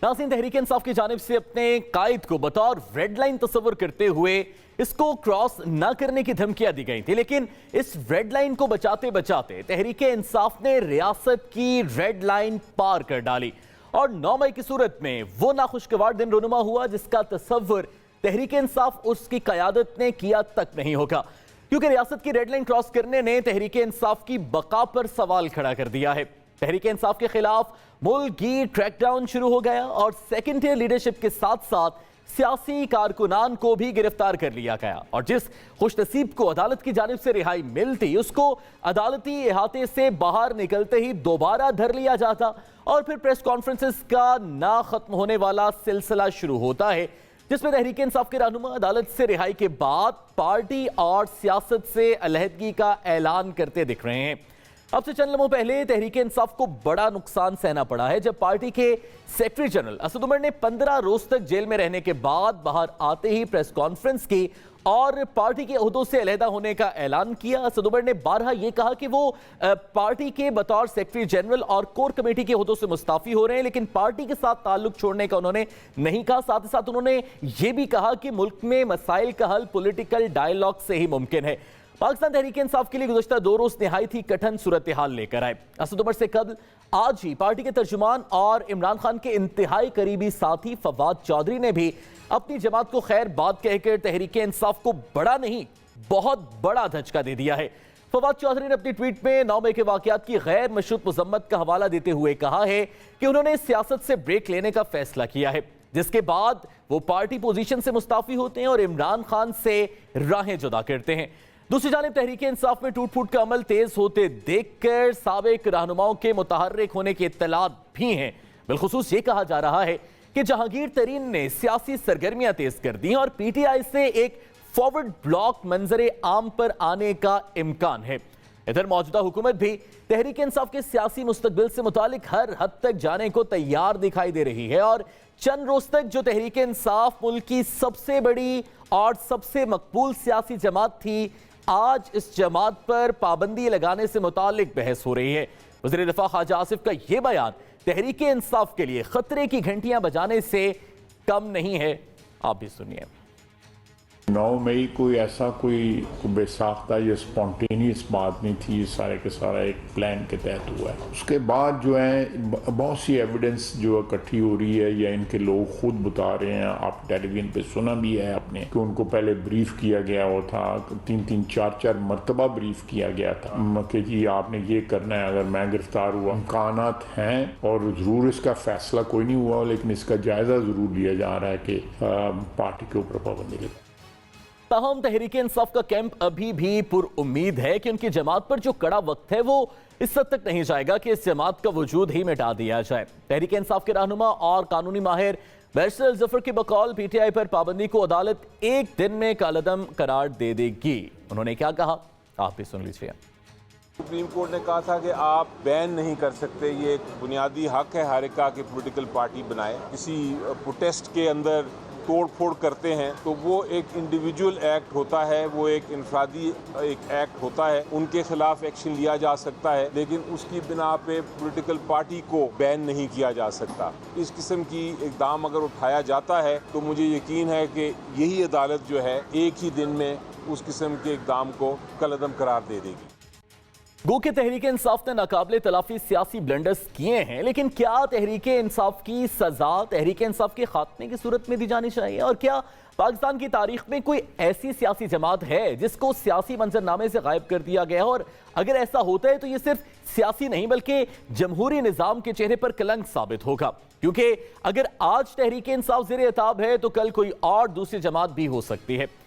नाज़रीन, तहरीक इंसाफ की जानिब से अपने कायद को बतौर रेड लाइन तस्वर करते हुए इसको क्रॉस न करने की धमकियां दी गई थी, लेकिन इस रेड लाइन को बचाते बचाते तहरीक इंसाफ ने रियासत की रेड लाइन पार कर डाली और 9 मई की सूरत में वो नाखुशगवार दिन रोनुमा हुआ जिसका तस्वर तहरीक इंसाफ उसकी क़यादत ने किया तक नहीं होगा, क्योंकि रियासत की रेड लाइन क्रॉस करने ने तहरीक इंसाफ की बका पर सवाल खड़ा कर दिया है। तहरीक इंसाफ के खिलाफ मुल्की ट्रैकडाउन शुरू हो गया और सेकेंड टियर लीडरशिप के साथ साथ सियासी कारकुनान को भी गिरफ्तार कर लिया गया और जिस खुशनसीब को अदालत की जानिब से रिहाई मिलती उसको अदालती इहाते से बाहर निकलते ही दोबारा धर लिया जाता और फिर प्रेस कॉन्फ्रेंसेस का ना खत्म होने वाला सिलसिला शुरू होता है, जिसमें तहरीक इंसाफ के रहनुमा अदालत से रिहाई के बाद पार्टी और सियासत से अलहदगी का ऐलान करते दिख रहे हैं। अब से चंद लम्हों पहले तहरीक इंसाफ को बड़ा नुकसान सहना पड़ा है जब पार्टी के सेक्रेटरी जनरल असद उमर ने 15 रोज तक जेल में रहने के बाद बाहर आते ही प्रेस कॉन्फ्रेंस की और पार्टी के ओहदों से अलहदा होने का ऐलान किया। असद उमर ने बारहा यह कहा कि वो पार्टी के बतौर सेक्रेटरी जनरल और कोर कमेटी के ओहदों से मुस्ताफी हो रहे हैं, लेकिन पार्टी के साथ ताल्लुक छोड़ने का उन्होंने नहीं कहा। साथ ही साथ उन्होंने ये भी कहा कि मुल्क में मसाइल का हल पॉलिटिकल डायलॉग से ही मुमकिन है। पाकिस्तान तहरीक इंसाफ के लिए गुज़श्ता 2 रोज निहायत ही कठिन सूरत हाल लेकर आए। असद उमर से कबल आज ही पार्टी के तर्जुमान और इमरान खान के इंतहाई करीबी साथी फवाद चौधरी ने भी अपनी जमात को खैर बात कहकर तहरीक इंसाफ को बड़ा नहीं बहुत बड़ा धचका दे दिया है। फवाद चौधरी ने अपनी ट्वीट में 9 मई के वाकयात की गैर मशरूत मजम्मत का हवाला देते हुए कहा है कि उन्होंने सियासत से ब्रेक लेने का फैसला किया है, जिसके बाद वो पार्टी पोजीशन से मुस्ताफी होते हैं और इमरान खान से राहें जुदा करते हैं। दूसरी जानिब तहरीक इंसाफ में टूट फूट का अमल तेज होते देखकर साबिक रहनुमाओं के मुतहर्रिक होने की इत्तलात भी हैं। बिलखुसूस ये कहा जा रहा है कि जहांगीर तरीन ने सियासी सरगर्मियां तेज कर दी और पीटीआई से एक फॉरवर्ड ब्लॉक मंजरे आम पर आने का इम्कान है। इधर मौजूदा हुकूमत भी तहरीक इंसाफ के सियासी मुस्तकबिल से मुतालिक हर हद तक जाने को तैयार दिखाई दे रही है और चंद रोज तक जो तहरीक इंसाफ मुल्क की सबसे बड़ी और सबसे मकबूल सियासी जमात थी, आज इस जमात पर पाबंदी लगाने से मुतालिक बहस हो रही है। वज़ीर दिफा ख्वाजा आसिफ का यह बयान तहरीक इंसाफ के लिए खतरे की घंटियां बजाने से कम नहीं है। आप भी सुनिए। 9 मई कोई ऐसा कोई बेसाख्ता या स्पॉन्टेनियस बात नहीं थी, ये सारे के सारा एक प्लान के तहत हुआ है। उसके बाद जो है बहुत सी एविडेंस जो इकट्ठी हो रही है या इनके लोग खुद बता रहे हैं, आप टेलीविजन पे सुना भी है आपने कि उनको पहले ब्रीफ किया गया हो था, 3-3, 4-4 मरतबा ब्रीफ किया गया था कि जी आपने ये करना है अगर मैं गिरफ्तार हुआ। इम्कानात हैं और ज़रूर इसका फैसला कोई नहीं हुआ, लेकिन इसका जायज़ा ज़रूर लिया जा रहा है कि पार्टी के ऊपर पाबंदी लगे। ताहम तहरीक इंसाफ का कैंप अभी भी पुर उम्मीद है कि उनकी जमात पर जो कड़ा वक्त है वो इस हद तक नहीं जाएगा कि इस जमात का वजूद ही मिटा दिया जाए। तहरीक इंसाफ के रहनुमा और कानूनी माहिर बैरिस्टर जफर के बकौल पीटीआई पर पाबंदी को अदालत एक दिन में कालअदम करार दे देगी। उन्होंने क्या कहा, आप भी सुन लीजिए। सुप्रीम कोर्ट ने कहा था कि आप बैन नहीं कर सकते, ये एक बुनियादी हक है हर एक का कि पॉलिटिकल पार्टी बनाए। किसी प्रोटेस्ट के अंदर तोड़ फोड़ करते हैं तो वो एक इंडिविजुअल एक्ट होता है, वो एक इनफरादी एक एक्ट होता है, उनके खिलाफ एक्शन लिया जा सकता है, लेकिन उसकी बिना पे पॉलिटिकल पार्टी को बैन नहीं किया जा सकता। इस किस्म की इकदाम अगर उठाया जाता है तो मुझे यकीन है कि यही अदालत जो है एक ही दिन में उस किस्म के इकदाम को कलअदम करार दे देगी। गो के तहरीक इंसाफ ने नाकाबिले तलाफी सियासी ब्लंडर्स किए हैं, लेकिन क्या तहरीक इंसाफ की सजा तहरीक इंसाफ के खात्मे की सूरत में दी जानी चाहिए? और क्या पाकिस्तान की तारीख में कोई ऐसी सियासी जमात है जिसको सियासी मंजरनामे से गायब कर दिया गया? और अगर ऐसा होता है तो ये सिर्फ सियासी नहीं बल्कि जमहूरी निज़ाम के चेहरे पर कलंक साबित होगा, क्योंकि अगर आज तहरीक इंसाफ ज़ेर-ए-ताब है तो कल कोई और दूसरी जमात भी हो सकती है।